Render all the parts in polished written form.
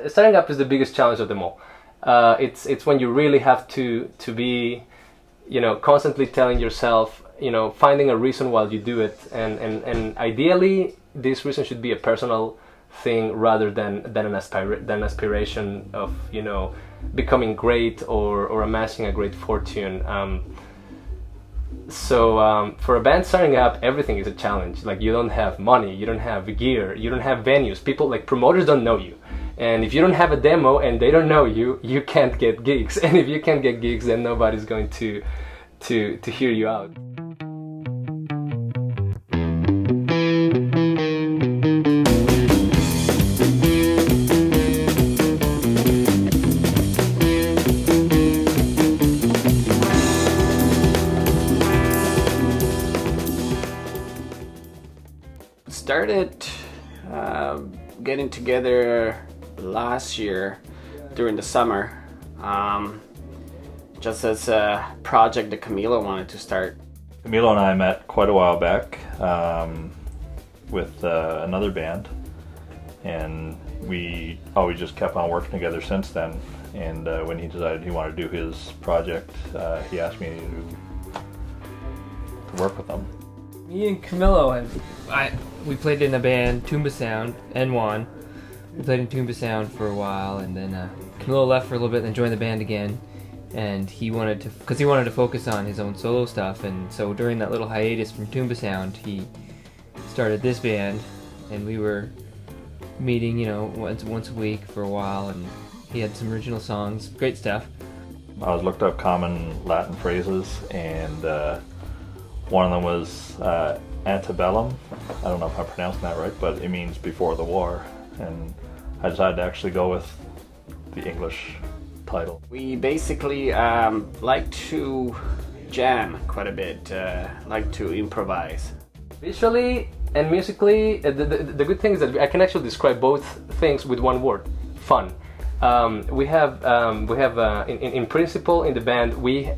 Starting up is the biggest challenge of them all. It's when you really have to be, you know, constantly telling yourself, you know, finding a reason while you do it, and ideally this reason should be a personal thing rather than an aspiration of, you know, becoming great or amassing a great fortune. So for a band starting up, everything is a challenge. Like, you don't have money, you don't have gear, you don't have venues. People, like, promoters don't know you. And if you don't have a demo and they don't know you, you can't get gigs. And if you can't get gigs, then nobody's going to hear you out. Started getting together last year during the summer, just as a project that Camilo wanted to start. Camilo and I met quite a while back with another band, and we always just kept on working together since then. And when he decided he wanted to do his project, he asked me to work with him. Me and Camilo we played in a band, Tumba Sound, N1. We played in Tumba Sound for a while, and then Camilo left for a little bit and then joined the band again. And he wanted to focus on his own solo stuff, and so during that little hiatus from Tumba Sound, he started this band, and we were meeting, you know, once a week for a while, and he had some original songs, great stuff. I was looked up common Latin phrases, and one of them was antebellum. I don't know if I'm pronouncing that right, but it means before the war, and I decided to actually go with the English title. We basically like to jam quite a bit, like to improvise. Visually and musically, the good thing is that I can actually describe both things with one word: fun. We have in principle in the band, we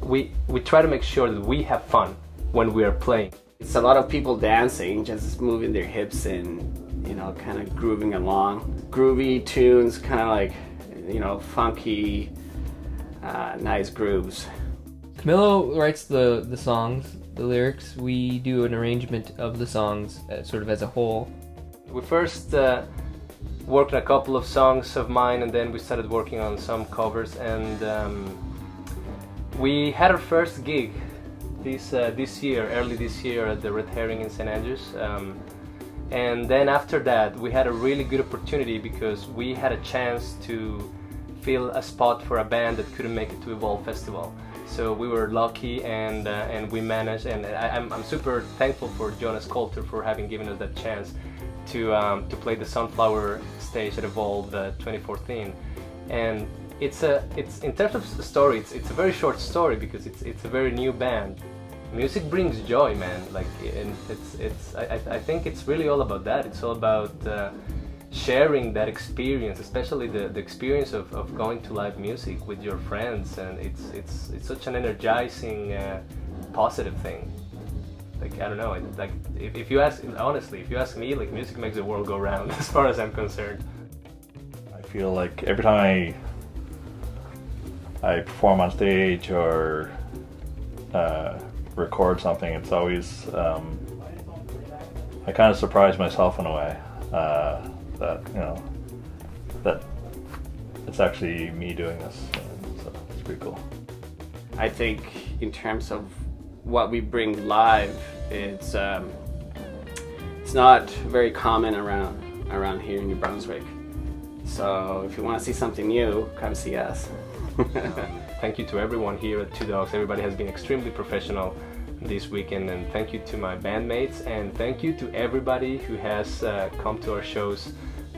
try to make sure that we have fun when we are playing. It's a lot of people dancing, just moving their hips and, you know, kind of grooving along. Groovy tunes, kind of like, you know, funky, nice grooves. Camilo writes the songs, the lyrics. We do an arrangement of the songs sort of as a whole. We first worked on a couple of songs of mine, and then we started working on some covers, and we had our first gig early this year at the Red Herring in St. Andrews, and then after that we had a really good opportunity because we had a chance to fill a spot for a band that couldn't make it to Evolve Festival. So we were lucky, and we managed, and I'm super thankful for Jonas Coulter for having given us that chance to play the Sunflower stage at Evolve 2014. And it's in terms of story, it's a very short story because it's a very new band. Music brings joy, man. Like, and I think it's really all about that. It's all about sharing that experience, especially the experience of going to live music with your friends, and it's such an energizing, positive thing. Like, I don't know, like if you ask, honestly, if you ask me, like, music makes the world go round as far as I'm concerned. I feel like every time I perform on stage or record something, it's always I kind of surprise myself in a way that, you know, that it's actually me doing this, so it's pretty cool. I think in terms of what we bring live, it's not very common around here in New Brunswick. So if you want to see something new, come see us. Thank you to everyone here at Two Dogs. Everybody has been extremely professional this weekend, and thank you to my bandmates, and thank you to everybody who has come to our shows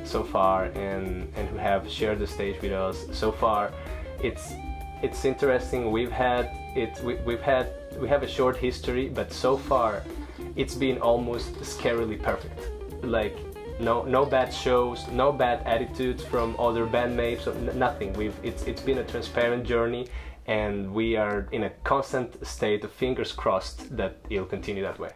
so far and who have shared the stage with us so far. It's interesting. We have a short history, but so far it's been almost scarily perfect. Like, no bad shows, no bad attitudes from other bandmates, nothing. It's been a transparent journey, and we are in a constant state of fingers crossed that it'll continue that way.